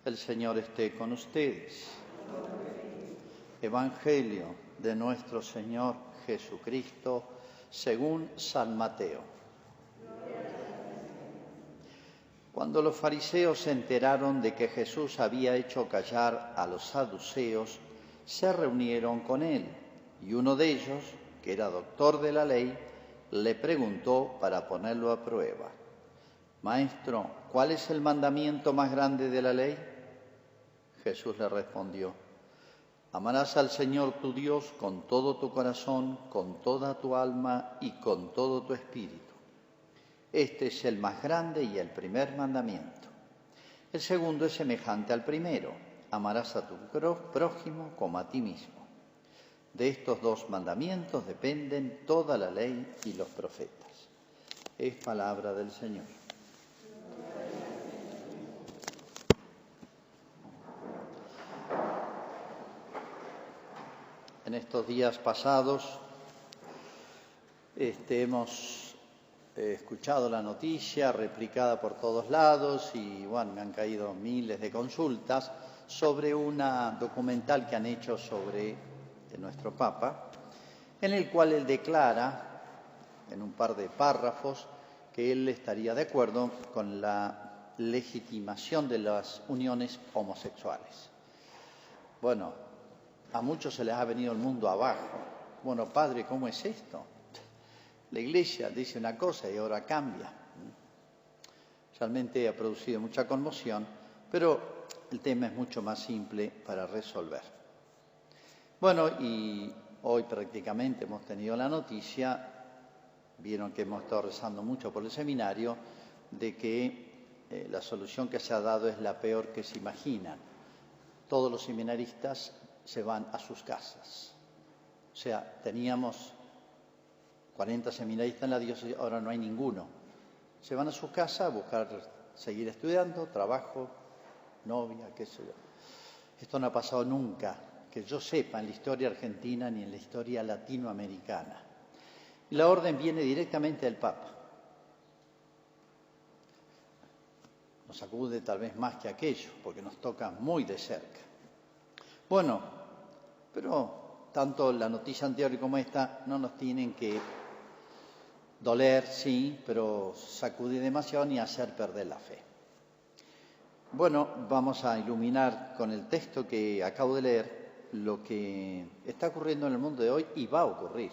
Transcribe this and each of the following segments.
El Señor esté con ustedes. Evangelio de nuestro Señor Jesucristo según San Mateo. Cuando los fariseos se enteraron de que Jesús había hecho callar a los saduceos, se reunieron con él, y uno de ellos, que era doctor de la ley, le preguntó para ponerlo a prueba: «Maestro, ¿cuál es el mandamiento más grande de la ley?». Jesús le respondió: «Amarás al Señor tu Dios con todo tu corazón, con toda tu alma y con todo tu espíritu. Este es el más grande y el primer mandamiento. El segundo es semejante al primero: amarás a tu prójimo como a ti mismo. De estos dos mandamientos dependen toda la ley y los profetas». Es palabra del Señor. En estos días pasados hemos escuchado la noticia replicada por todos lados y me han caído miles de consultas sobre una documental que han hecho sobre nuestro Papa, en el cual él declara en un par de párrafos que él estaría de acuerdo con la legitimación de las uniones homosexuales. A muchos se les ha venido el mundo abajo. Padre, ¿cómo es esto? La Iglesia dice una cosa y ahora cambia. Realmente ha producido mucha conmoción, pero el tema es mucho más simple para resolver. Y hoy prácticamente hemos tenido la noticia, vieron que hemos estado rezando mucho por el seminario, de que la solución que se ha dado es la peor que se imaginan. Todos los seminaristas se van a sus casas. Teníamos 40 seminaristas en la diócesis, ahora no hay ninguno. Se van a su casa a buscar seguir estudiando, trabajo, novia, qué sé yo. Esto no ha pasado nunca, que yo sepa, en la historia argentina ni en la historia latinoamericana. Y la orden viene directamente del Papa. Nos sacude tal vez más que aquello, porque nos toca muy de cerca. Pero tanto la noticia anterior como esta no nos tienen que doler, sí, pero sacudir demasiado ni hacer perder la fe. Vamos a iluminar con el texto que acabo de leer lo que está ocurriendo en el mundo de hoy y va a ocurrir.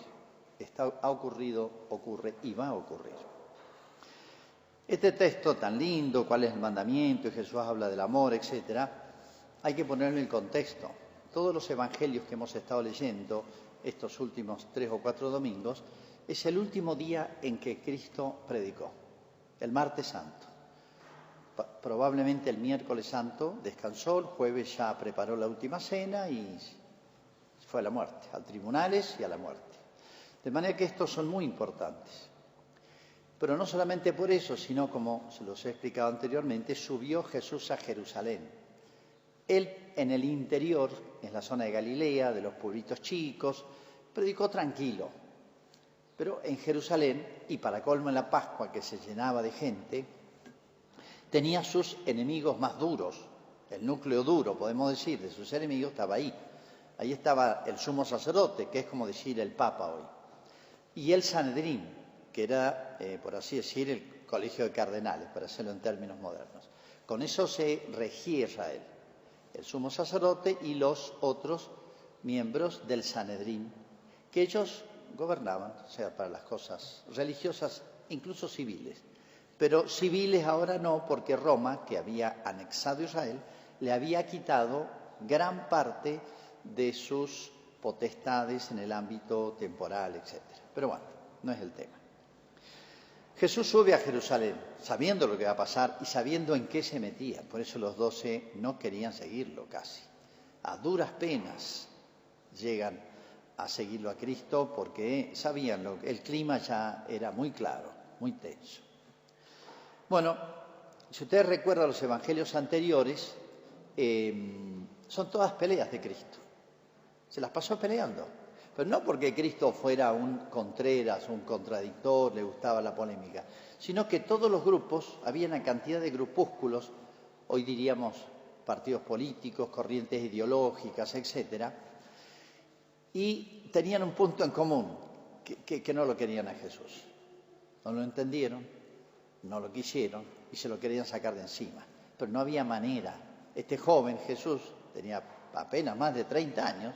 Ha ocurrido, ocurre y va a ocurrir. Este texto tan lindo, cuál es el mandamiento, y Jesús habla del amor, etcétera, hay que ponerlo en contexto. Todos los evangelios que hemos estado leyendo estos últimos 3 o 4 domingos es el último día en que Cristo predicó, el martes santo. Probablemente el miércoles santo descansó, el jueves ya preparó la última cena y fue a la muerte, a tribunales y a la muerte. De manera que estos son muy importantes. Pero no solamente por eso, sino, como se los he explicado anteriormente, subió Jesús a Jerusalén. Él, en el interior, en la zona de Galilea, de los pueblitos chicos, predicó tranquilo. Pero en Jerusalén, y para colmo en la Pascua, que se llenaba de gente, tenía sus enemigos más duros. El núcleo duro, podemos decir, de sus enemigos estaba ahí. Ahí estaba el sumo sacerdote, que es como decir el Papa hoy. Y el Sanedrín, que era, por así decir, el colegio de cardenales, para hacerlo en términos modernos. Con eso se regía Israel. El sumo sacerdote y los otros miembros del Sanedrín, que ellos gobernaban, para las cosas religiosas, incluso civiles. Pero civiles ahora no, porque Roma, que había anexado Israel, le había quitado gran parte de sus potestades en el ámbito temporal, etc. Pero no es el tema. Jesús sube a Jerusalén, sabiendo lo que va a pasar y sabiendo en qué se metía. Por eso los 12 no querían seguirlo casi. A duras penas llegan a seguirlo a Cristo porque sabían el clima ya era muy claro, muy tenso. Si ustedes recuerdan los evangelios anteriores, son todas peleas de Cristo. Se las pasó peleando. Pero no porque Cristo fuera un contreras, un contradictor, le gustaba la polémica, sino que todos los grupos, había una cantidad de grupúsculos, hoy diríamos partidos políticos, corrientes ideológicas, etc. Y tenían un punto en común, que no lo querían a Jesús. No lo entendieron, no lo quisieron y se lo querían sacar de encima. Pero no había manera. Este joven, Jesús, tenía apenas más de 30 años,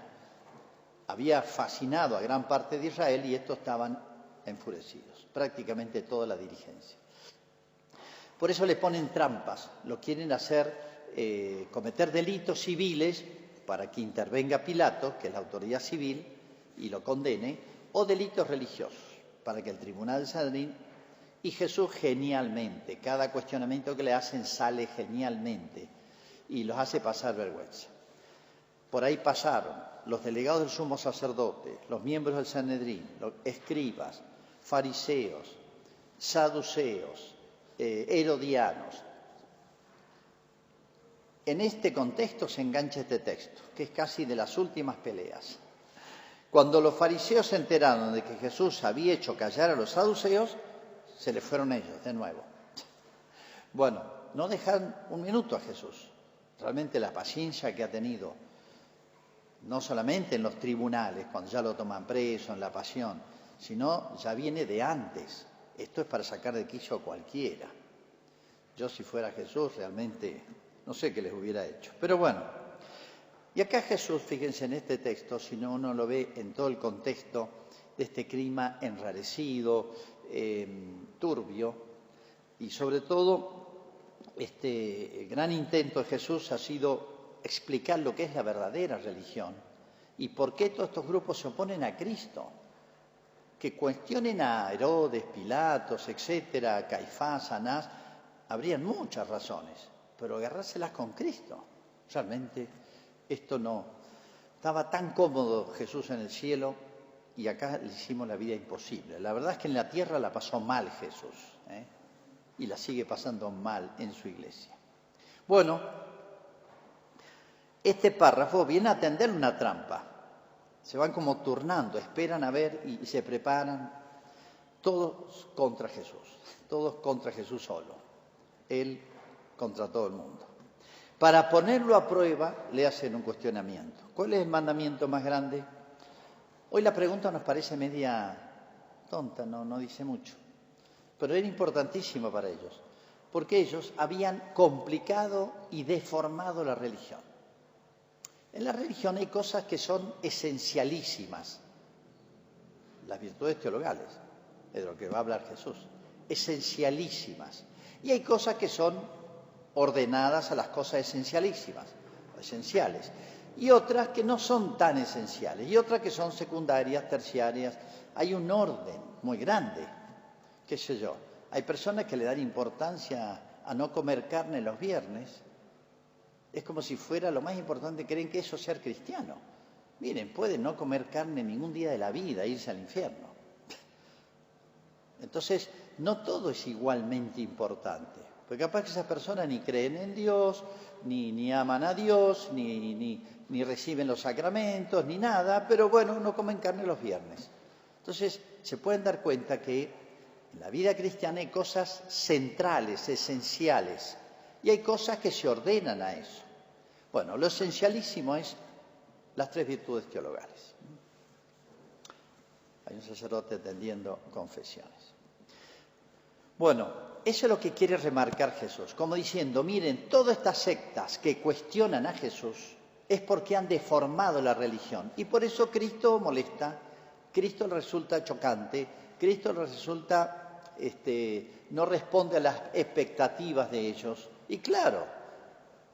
había fascinado a gran parte de Israel y estos estaban enfurecidos, prácticamente toda la dirigencia. Por eso le ponen trampas, lo quieren hacer cometer delitos civiles para que intervenga Pilato, que es la autoridad civil, y lo condene, o delitos religiosos, para que el tribunal de Sanedrín, y Jesús genialmente, cada cuestionamiento que le hacen sale genialmente y los hace pasar vergüenza. Por ahí pasaron los delegados del sumo sacerdote, los miembros del Sanedrín, los escribas, fariseos, saduceos, herodianos. En este contexto se engancha este texto, que es casi de las últimas peleas. Cuando los fariseos se enteraron de que Jesús había hecho callar a los saduceos, se le fueron ellos de nuevo. Bueno, no dejan un minuto a Jesús. Realmente la paciencia que ha tenido, no solamente en los tribunales, cuando ya lo toman preso, en la pasión, sino ya viene de antes. Esto es para sacar de quicio a cualquiera. Yo si fuera Jesús realmente no sé qué les hubiera hecho. Pero bueno, y acá Jesús, fíjense en este texto, si no uno lo ve en todo el contexto de este clima enrarecido, turbio, y sobre todo este gran intento de Jesús ha sido explicar lo que es la verdadera religión y por qué todos estos grupos se oponen a Cristo. Que cuestionen a Herodes, Pilatos, etcétera, Caifás, Anás, habrían muchas razones, pero agarrárselas con Cristo. Realmente esto no. Estaba tan cómodo Jesús en el cielo y acá le hicimos la vida imposible. La verdad es que en la tierra la pasó mal Jesús, y la sigue pasando mal en su iglesia. Bueno, este párrafo viene a atender una trampa. Se van como turnando, esperan a ver y se preparan, todos contra Jesús solo, Él contra todo el mundo. Para ponerlo a prueba le hacen un cuestionamiento. ¿Cuál es el mandamiento más grande? Hoy la pregunta nos parece media tonta, no dice mucho, pero era importantísimo para ellos, porque ellos habían complicado y deformado la religión. En la religión hay cosas que son esencialísimas, las virtudes teologales, es de lo que va a hablar Jesús, esencialísimas. Y hay cosas que son ordenadas a las cosas esencialísimas, esenciales, y otras que no son tan esenciales, y otras que son secundarias, terciarias. Hay un orden muy grande, qué sé yo. Hay personas que le dan importancia a no comer carne los viernes. Es como si fuera lo más importante, creen que eso es ser cristiano. Miren, pueden no comer carne ningún día de la vida, irse al infierno. Entonces, no todo es igualmente importante, porque capaz que esas personas ni creen en Dios, ni aman a Dios, ni reciben los sacramentos, ni nada, pero bueno, no comen carne los viernes. Entonces, se pueden dar cuenta que en la vida cristiana hay cosas centrales, esenciales, y hay cosas que se ordenan a eso. Bueno, lo esencialísimo es las 3 virtudes teologales. Hay un sacerdote atendiendo confesiones. Bueno, eso es lo que quiere remarcar Jesús, como diciendo, miren, todas estas sectas que cuestionan a Jesús es porque han deformado la religión. Y por eso Cristo molesta, Cristo resulta chocante, Cristo resulta, no responde a las expectativas de ellos. Y claro,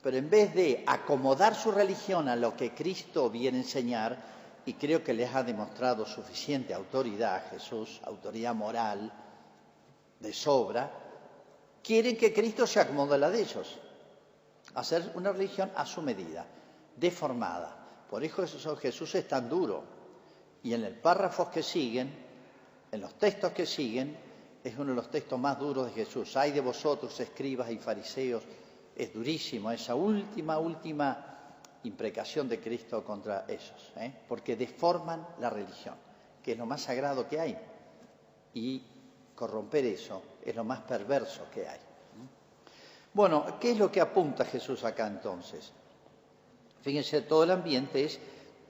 pero en vez de acomodar su religión a lo que Cristo viene a enseñar, y creo que les ha demostrado suficiente autoridad a Jesús, autoridad moral, de sobra, quieren que Cristo se acomode a la de ellos, hacer una religión a su medida, deformada. Por eso Jesús es tan duro. Y en el párrafos que siguen, en los textos que siguen, es uno de los textos más duros de Jesús. Ay de vosotros, escribas y fariseos. Es durísimo esa última imprecación de Cristo contra ellos, porque deforman la religión, que es lo más sagrado que hay. Y corromper eso es lo más perverso que hay. Bueno, ¿qué es lo que apunta Jesús acá entonces? Fíjense, todo el ambiente es,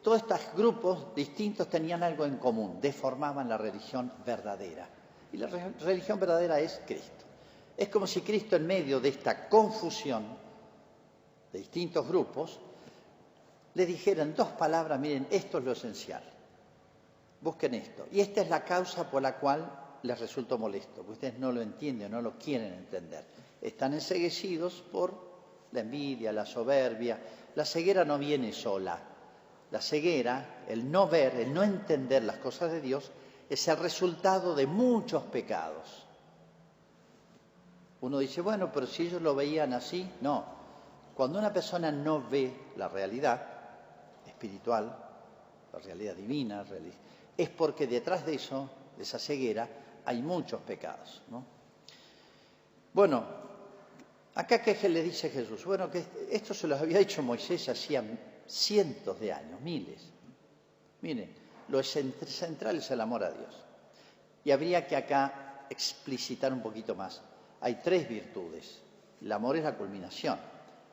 todos estos grupos distintos tenían algo en común, deformaban la religión verdadera. Y la religión verdadera es Cristo. Es como si Cristo en medio de esta confusión de distintos grupos le dijera en 2 palabras, miren, esto es lo esencial, busquen esto. Y esta es la causa por la cual les resultó molesto, porque ustedes no lo entienden, no lo quieren entender. Están enceguecidos por la envidia, la soberbia. La ceguera no viene sola. La ceguera, el no ver, el no entender las cosas de Dios, es el resultado de muchos pecados. Uno dice, bueno, pero si ellos lo veían así, no. Cuando una persona no ve la realidad espiritual, la realidad divina, es porque detrás de eso, de esa ceguera, hay muchos pecados, ¿no? Bueno, acá que le dice Jesús, bueno, que esto se los había dicho Moisés hacía cientos de años, miles. Miren, lo central es el amor a Dios. Y habría que acá explicitar un poquito más. Hay 3 virtudes. El amor es la culminación,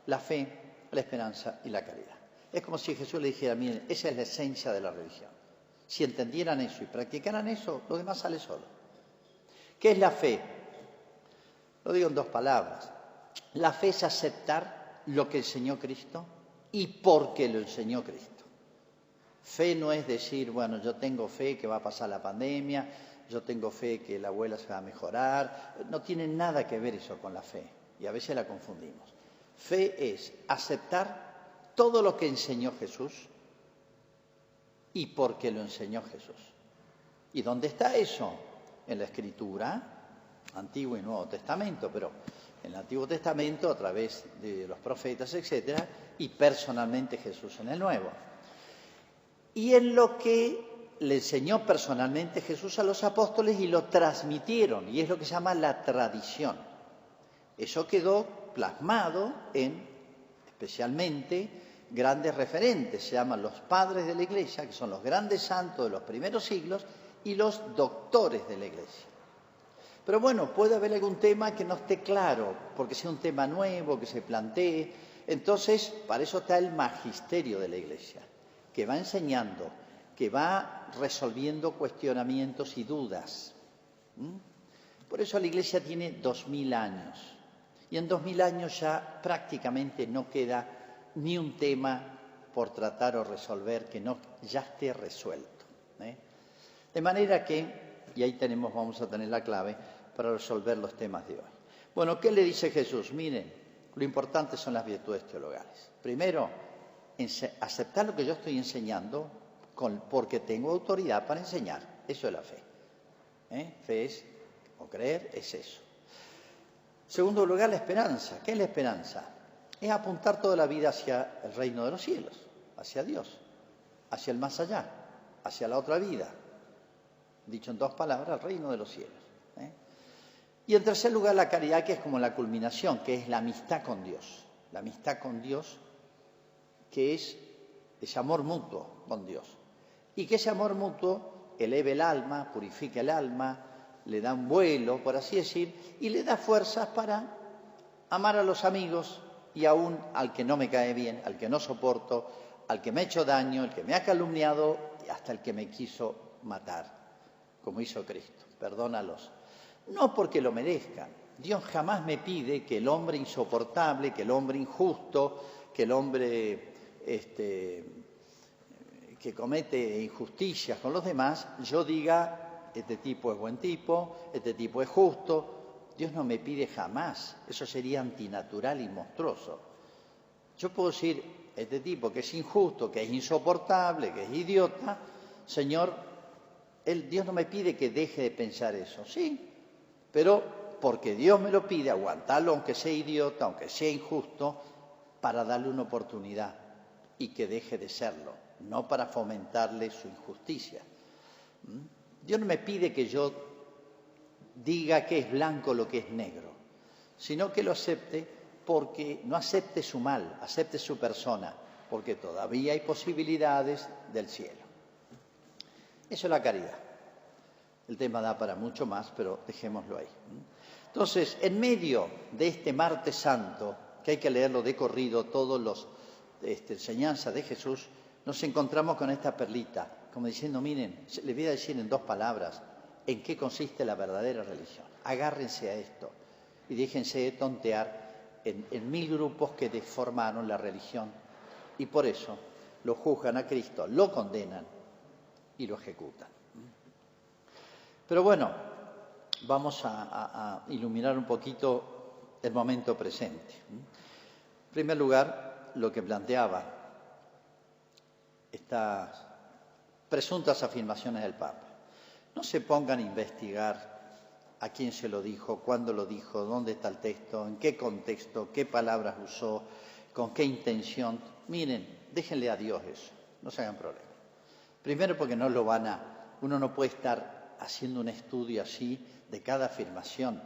la fe, la esperanza y la caridad. Es como si Jesús le dijera, miren, esa es la esencia de la religión. Si entendieran eso y practicaran eso, lo demás sale solo. ¿Qué es la fe? Lo digo en 2 palabras. La fe es aceptar lo que enseñó Cristo y porque lo enseñó Cristo. Fe no es decir, bueno, yo tengo fe que va a pasar la pandemia, yo tengo fe que la abuela se va a mejorar. No tiene nada que ver eso con la fe y a veces la confundimos. Fe es aceptar todo lo que enseñó Jesús y porque lo enseñó Jesús. ¿Y dónde está eso? En la Escritura, Antiguo y Nuevo Testamento, pero en el Antiguo Testamento a través de los profetas, etcétera, y personalmente Jesús en el Nuevo. Y en lo que le enseñó personalmente Jesús a los apóstoles y lo transmitieron, y es lo que se llama la tradición. Eso quedó plasmado en, especialmente, grandes referentes, se llaman los padres de la Iglesia, que son los grandes santos de los primeros siglos, y los doctores de la Iglesia. Pero bueno, puede haber algún tema que no esté claro, porque sea un tema nuevo, que se plantee. Entonces, para eso está el magisterio de la Iglesia, que va enseñando, que va resolviendo cuestionamientos y dudas. Por eso la Iglesia tiene 2000 años. Y en 2000 años ya prácticamente no queda ni un tema por tratar o resolver que no ya esté resuelto. De manera que, y ahí vamos a tener la clave para resolver los temas de hoy. Bueno, ¿qué le dice Jesús? Miren, lo importante son las virtudes teologales. Primero, aceptar lo que yo estoy enseñando porque tengo autoridad para enseñar. Eso es la fe. Fe es, o creer, es eso. Segundo lugar, la esperanza. ¿Qué es la esperanza? Es apuntar toda la vida hacia el reino de los cielos, hacia Dios, hacia el más allá, hacia la otra vida. Dicho en 2 palabras, el reino de los cielos. Y en tercer lugar, la caridad, que es como la culminación, que es la amistad con Dios. La amistad con Dios, que es ese amor mutuo con Dios. Y que ese amor mutuo eleve el alma, purifica el alma, le da un vuelo, por así decir, y le da fuerzas para amar a los amigos y aún al que no me cae bien, al que no soporto, al que me ha hecho daño, el que me ha calumniado y hasta el que me quiso matar, como hizo Cristo. Perdónalos. No porque lo merezcan. Dios jamás me pide que el hombre insoportable, que el hombre injusto, que el hombre que comete injusticias con los demás, yo diga, este tipo es buen tipo, este tipo es justo. Dios no me pide jamás. Eso sería antinatural y monstruoso. Yo puedo decir, este tipo que es injusto, que es insoportable, que es idiota, Señor, Dios no me pide que deje de pensar eso. Sí, pero porque Dios me lo pide, aguantarlo aunque sea idiota, aunque sea injusto, para darle una oportunidad y que deje de serlo, no para fomentarle su injusticia. Dios no me pide que yo diga que es blanco lo que es negro, sino que lo acepte porque no acepte su mal, acepte su persona, porque todavía hay posibilidades del cielo. Eso es la caridad. El tema da para mucho más, pero dejémoslo ahí. Entonces, en medio de este martes santo, que hay que leerlo de corrido, todas las enseñanzas de Jesús, nos encontramos con esta perlita, como diciendo, miren, les voy a decir en 2 palabras en qué consiste la verdadera religión. Agárrense a esto y déjense de tontear en 1000 grupos que deformaron la religión y por eso lo juzgan a Cristo, lo condenan y lo ejecutan. Pero bueno, vamos a iluminar un poquito el momento presente. En primer lugar, lo que planteaba estas presuntas afirmaciones del Papa. No se pongan a investigar a quién se lo dijo, cuándo lo dijo, dónde está el texto, en qué contexto, qué palabras usó, con qué intención. Miren, déjenle a Dios eso, no se hagan problema. Primero porque no lo uno no puede estar haciendo un estudio así de cada afirmación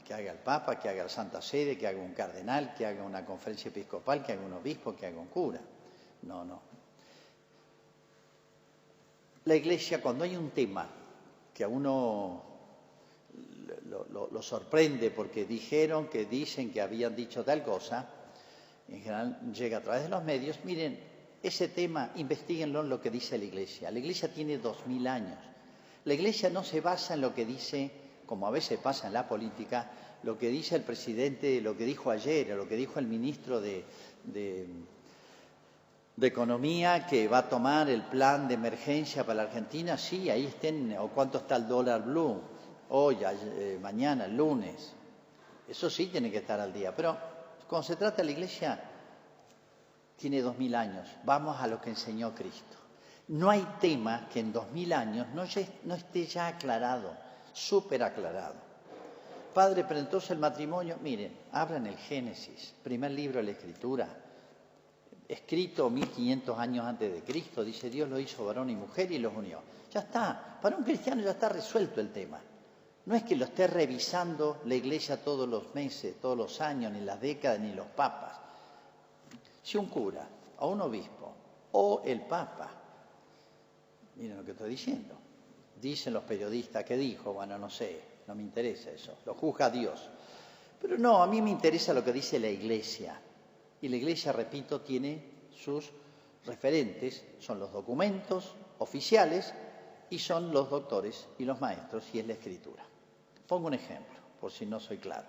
que haga el Papa, que haga la Santa Sede, que haga un cardenal, que haga una conferencia episcopal, que haga un obispo, que haga un cura. No. La Iglesia, cuando hay un tema que a uno lo sorprende porque dijeron, que dicen, que habían dicho tal cosa, en general llega a través de los medios, miren, ese tema, investiguenlo en lo que dice la Iglesia. La Iglesia tiene 2000 años. La Iglesia no se basa en lo que dice, como a veces pasa en la política, lo que dice el presidente, lo que dijo ayer, o lo que dijo el ministro de Economía, que va a tomar el plan de emergencia para la Argentina. Sí, ahí estén, o cuánto está el dólar blue, hoy, mañana, el lunes. Eso sí tiene que estar al día. Pero cuando se trata de la Iglesia, tiene 2000 años. Vamos a lo que enseñó Cristo. No hay tema que en 2000 años no esté ya aclarado, súper aclarado. Padre, pero entonces el matrimonio, miren, abran el Génesis, primer libro de la Escritura, escrito 1500 años antes de Cristo, dice Dios lo hizo varón y mujer y los unió. Ya está, para un cristiano ya está resuelto el tema. No es que lo esté revisando la Iglesia todos los meses, todos los años, ni las décadas, ni los papas. Si un cura, o un obispo, o el Papa, miren lo que estoy diciendo, dicen los periodistas que dijo, bueno, no sé, no me interesa eso, lo juzga Dios. Pero no, a mí me interesa lo que dice la Iglesia. Y la Iglesia, repito, tiene sus referentes, son los documentos oficiales y son los doctores y los maestros y es la Escritura. Pongo un ejemplo, por si no soy claro.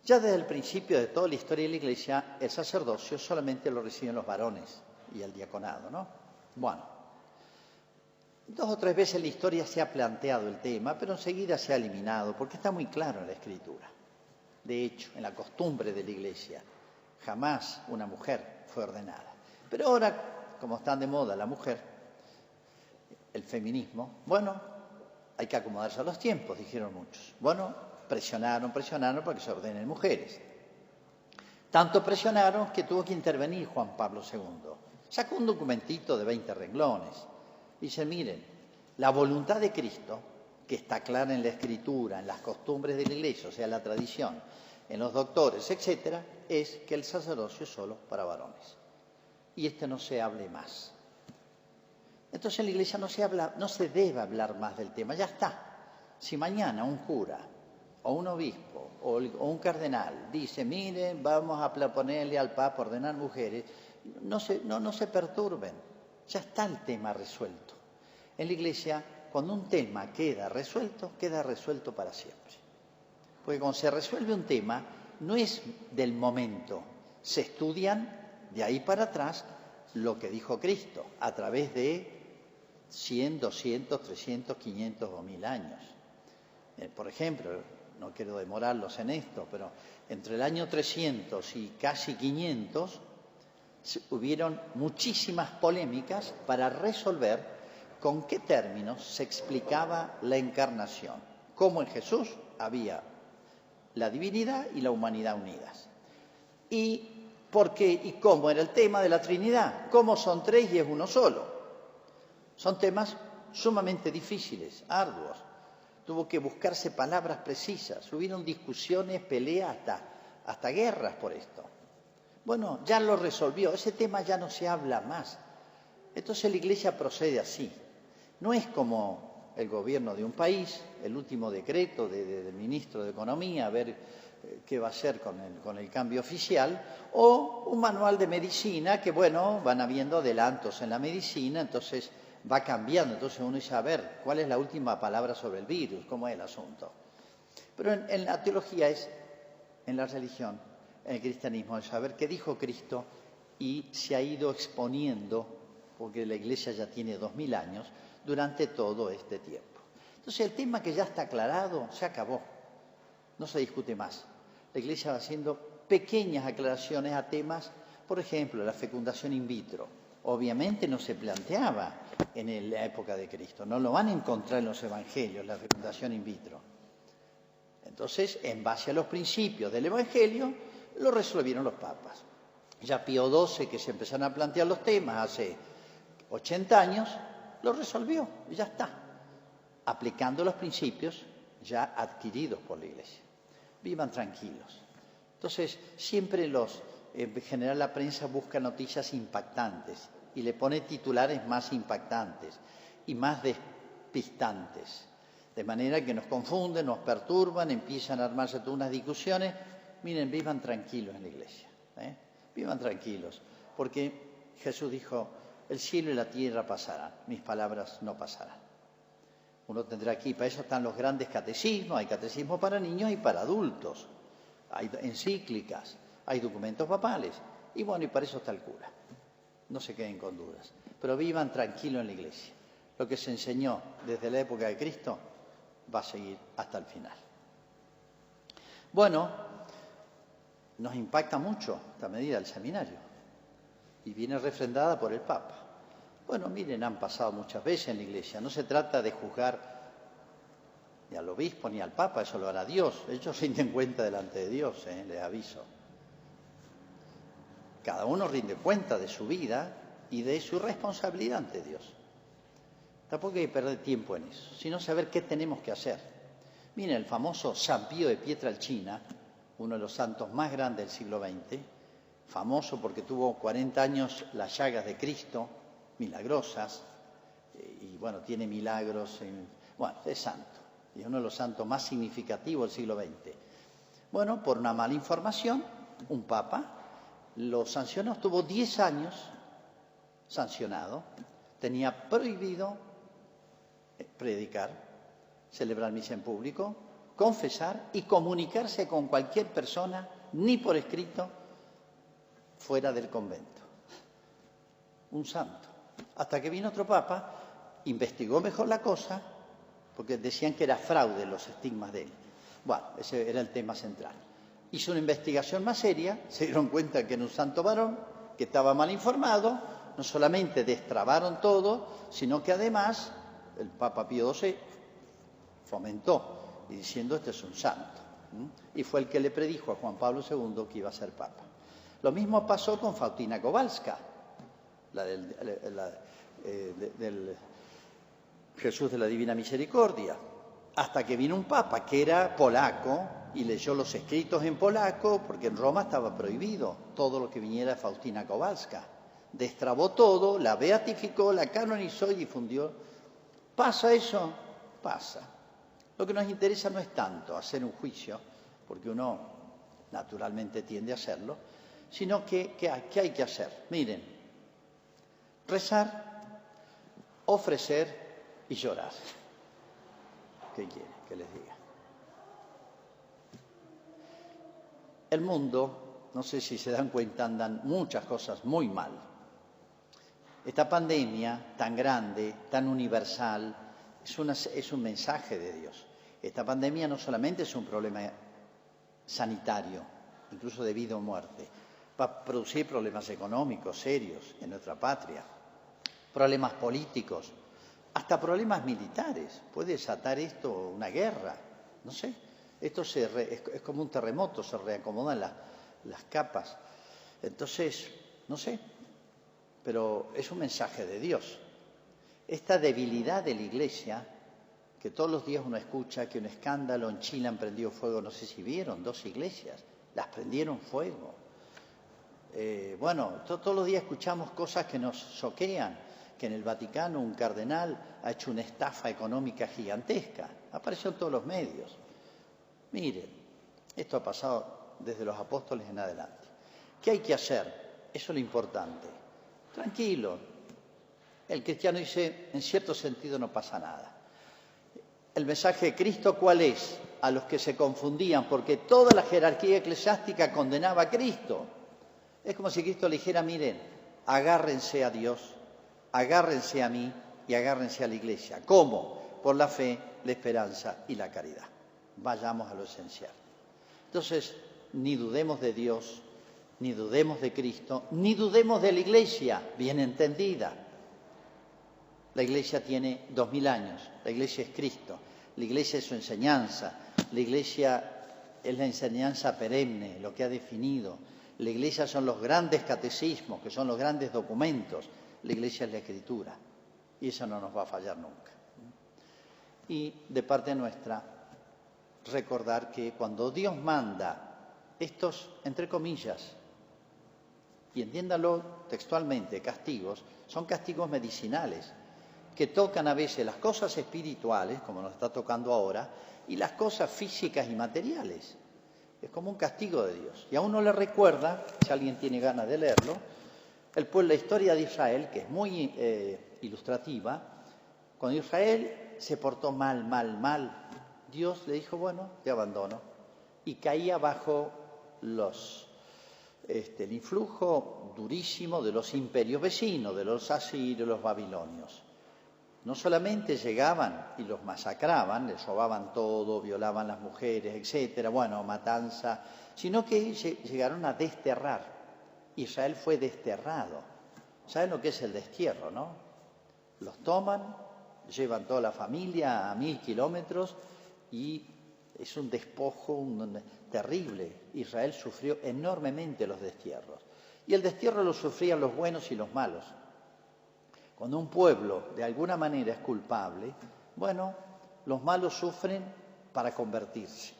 Ya desde el principio de toda la historia de la Iglesia, el sacerdocio solamente lo reciben los varones y el diaconado, ¿no? Bueno, 2 o 3 veces en la historia se ha planteado el tema, pero enseguida se ha eliminado, porque está muy claro en la Escritura. De hecho, en la costumbre de la Iglesia, jamás una mujer fue ordenada. Pero ahora, como están de moda la mujer, el feminismo, bueno, hay que acomodarse a los tiempos, dijeron muchos. Bueno, presionaron para que se ordenen mujeres. Tanto presionaron que tuvo que intervenir Juan Pablo II. Sacó un documentito de 20 renglones. Dice, miren, la voluntad de Cristo, que está clara en la Escritura, en las costumbres de la Iglesia, o sea, la tradición, en los doctores, etcétera, es que el sacerdocio es solo para varones. Y no se hable más. Entonces en la Iglesia no se debe hablar más del tema, ya está. Si mañana un cura o un obispo o un cardenal dice, miren, vamos a proponerle al Papa ordenar mujeres, no se perturben, ya está el tema resuelto. En la Iglesia, cuando un tema queda resuelto para siempre. Porque cuando se resuelve un tema, no es del momento, se estudian de ahí para atrás lo que dijo Cristo, a través de 100, 200, 300, 500 o 1000 años. Por ejemplo, no quiero demorarlos en esto, pero entre el año 300 y casi 500 hubieron muchísimas polémicas para resolver con qué términos se explicaba la encarnación. Cómo en Jesús había la divinidad y la humanidad unidas. Y por qué y cómo era el tema de la Trinidad. Cómo son 3 y es uno solo. Son temas sumamente difíciles, arduos. Tuvo que buscarse palabras precisas. Hubieron discusiones, peleas, hasta guerras por esto. Bueno, ya lo resolvió. Ese tema ya no se habla más. Entonces la Iglesia procede así. No es como el gobierno de un país, el último decreto del ministro de Economía, a ver qué va a hacer con el cambio oficial, o un manual de medicina que, bueno, van habiendo adelantos en la medicina, entonces va cambiando. Entonces uno dice, a ver, ¿cuál es la última palabra sobre el virus? ¿Cómo es el asunto? Pero en la teología en la religión, en el cristianismo, es saber qué dijo Cristo y se ha ido exponiendo, porque la Iglesia ya tiene 2000 años, durante todo este tiempo. Entonces el tema que ya está aclarado se acabó, no se discute más. La Iglesia va haciendo pequeñas aclaraciones a temas, por ejemplo, la fecundación in vitro. Obviamente no se planteaba en la época de Cristo, no lo van a encontrar en los evangelios, la fecundación in vitro. Entonces, en base a los principios del evangelio, lo resolvieron los papas. Ya Pío XII, que se empezaron a plantear los temas hace 80 años, lo resolvió y ya está, aplicando los principios ya adquiridos por la Iglesia. Vivan tranquilos. Entonces, siempre en general la prensa busca noticias impactantes y le pone titulares más impactantes y más despistantes, de manera que nos confunden, nos perturban, empiezan a armarse todas unas discusiones. Miren, vivan tranquilos en la Iglesia, vivan tranquilos, porque Jesús dijo, el cielo y la tierra pasarán, mis palabras no pasarán. Uno tendrá aquí, para eso están los grandes catecismos, hay catecismo para niños y para adultos, hay encíclicas, hay documentos papales, y bueno, y para eso está el cura. No se queden con dudas, pero vivan tranquilos en la Iglesia. Lo que se enseñó desde la época de Cristo va a seguir hasta el final. Bueno, nos impacta mucho esta medida del seminario y viene refrendada por el Papa. Bueno, miren, han pasado muchas veces en la Iglesia. No se trata de juzgar ni al obispo ni al Papa, eso lo hará Dios. Ellos rinden cuenta delante de Dios, les aviso. Cada uno rinde cuenta de su vida y de su responsabilidad ante Dios. Tampoco hay que perder tiempo en eso, sino saber qué tenemos que hacer. Miren, el famoso San Pío de Pietrelcina, uno de los santos más grandes del siglo XX, famoso porque tuvo 40 años las llagas de Cristo, milagrosas, y bueno, tiene milagros, bueno, es santo, y es uno de los santos más significativos del siglo XX. Bueno, por una mala información, un papa lo sancionó, estuvo 10 años sancionado, tenía prohibido predicar, celebrar misa en público, confesar y comunicarse con cualquier persona, ni por escrito, fuera del convento. Un santo. Hasta que vino otro papa, investigó mejor la cosa, porque decían que era fraude los estigmas de él. Bueno, ese era el tema central. Hizo una investigación más seria, se dieron cuenta que era un santo varón, que estaba mal informado, no solamente destrabaron todo, sino que además el Papa Pío XII fomentó, y diciendo, este es un santo. Y fue el que le predijo a Juan Pablo II que iba a ser Papa. Lo mismo pasó con Faustina Kowalska, la del Jesús de la Divina Misericordia, hasta que vino un Papa que era polaco y leyó los escritos en polaco, porque en Roma estaba prohibido todo lo que viniera de Faustina Kowalska. Destrabó todo, la beatificó, la canonizó y difundió. ¿Pasa eso? Pasa. Lo que nos interesa no es tanto hacer un juicio, porque uno naturalmente tiende a hacerlo, sino que ¿qué hay que hacer? Miren, rezar, ofrecer y llorar. ¿Qué quieren que les diga? El mundo, no sé si se dan cuenta, andan muchas cosas muy mal. Esta pandemia tan grande, tan universal, es un mensaje de Dios. Esta pandemia no solamente es un problema sanitario, incluso de vida o muerte, va a producir problemas económicos serios en nuestra patria, problemas políticos, hasta problemas militares. Puede desatar esto una guerra, no sé. Esto es como un terremoto, se reacomodan las capas. Entonces, no sé, pero es un mensaje de Dios. Esta debilidad de la Iglesia, que todos los días uno escucha que un escándalo en Chile han prendido fuego, no sé si vieron, 2 iglesias, las prendieron fuego. Bueno, todos los días escuchamos cosas que nos choquean, que en el Vaticano un cardenal ha hecho una estafa económica gigantesca. Apareció en todos los medios. Miren, esto ha pasado desde los apóstoles en adelante. ¿Qué hay que hacer? Eso es lo importante. Tranquilo. El cristiano dice, en cierto sentido no pasa nada. El mensaje de Cristo, ¿cuál es? A los que se confundían, porque toda la jerarquía eclesiástica condenaba a Cristo. Es como si Cristo le dijera, miren, agárrense a Dios, agárrense a mí y agárrense a la Iglesia. ¿Cómo? Por la fe, la esperanza y la caridad. Vayamos a lo esencial. Entonces, ni dudemos de Dios, ni dudemos de Cristo, ni dudemos de la Iglesia, bien entendida. La Iglesia tiene 2000 años, la Iglesia es Cristo, la Iglesia es su enseñanza, la Iglesia es la enseñanza perenne, lo que ha definido. La Iglesia son los grandes catecismos, que son los grandes documentos. La Iglesia es la Escritura, y eso no nos va a fallar nunca. Y de parte nuestra, recordar que cuando Dios manda estos, entre comillas, y entiéndalo textualmente, castigos, son castigos medicinales, que tocan a veces las cosas espirituales, como nos está tocando ahora, y las cosas físicas y materiales. Es como un castigo de Dios. Y a uno le recuerda, si alguien tiene ganas de leerlo, la historia de Israel, que es muy ilustrativa. Cuando Israel se portó mal, Dios le dijo, bueno, te abandono. Y caía bajo el influjo durísimo de los imperios vecinos, de los asirios, los babilonios. No solamente llegaban y los masacraban, les robaban todo, violaban las mujeres, etcétera, bueno, matanza, sino que llegaron a desterrar. Israel fue desterrado. ¿Saben lo que es el destierro, no? Los toman, llevan toda la familia a 1000 kilómetros y es un despojo terrible. Israel sufrió enormemente los destierros. Y el destierro lo sufrían los buenos y los malos. Cuando un pueblo de alguna manera es culpable, bueno, los malos sufren para convertirse,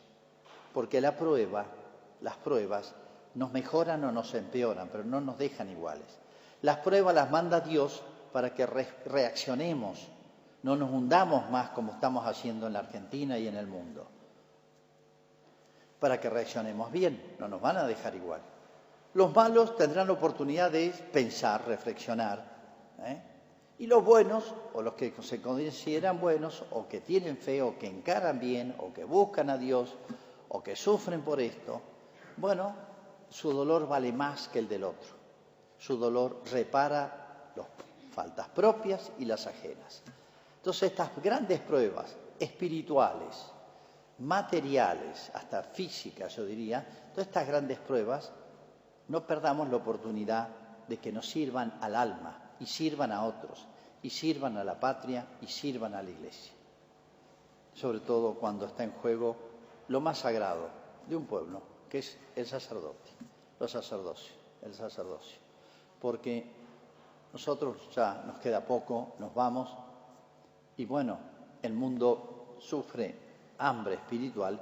porque las pruebas nos mejoran o nos empeoran, pero no nos dejan iguales. Las pruebas las manda Dios para que reaccionemos, no nos hundamos más como estamos haciendo en la Argentina y en el mundo. Para que reaccionemos bien, no nos van a dejar igual. Los malos tendrán la oportunidad de pensar, reflexionar, y los buenos, o los que se consideran buenos, o que tienen fe, o que encaran bien, o que buscan a Dios, o que sufren por esto, bueno, su dolor vale más que el del otro. Su dolor repara las faltas propias y las ajenas. Entonces, estas grandes pruebas espirituales, materiales, hasta físicas, yo diría, todas estas grandes pruebas, no perdamos la oportunidad de que nos sirvan al alma y sirvan a otros, y sirvan a la patria y sirvan a la Iglesia. Sobre todo cuando está en juego lo más sagrado de un pueblo, que es el sacerdote, el sacerdocio. Porque nosotros ya nos queda poco, nos vamos, y bueno, el mundo sufre hambre espiritual.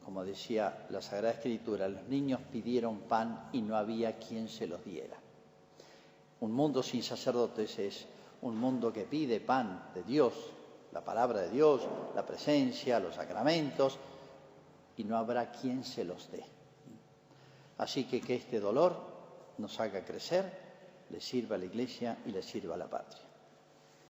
Como decía la Sagrada Escritura, los niños pidieron pan y no había quien se los diera. Un mundo sin sacerdotes es un mundo que pide pan de Dios, la palabra de Dios, la presencia, los sacramentos, y no habrá quien se los dé. Así que este dolor nos haga crecer, le sirva a la Iglesia y le sirva a la patria.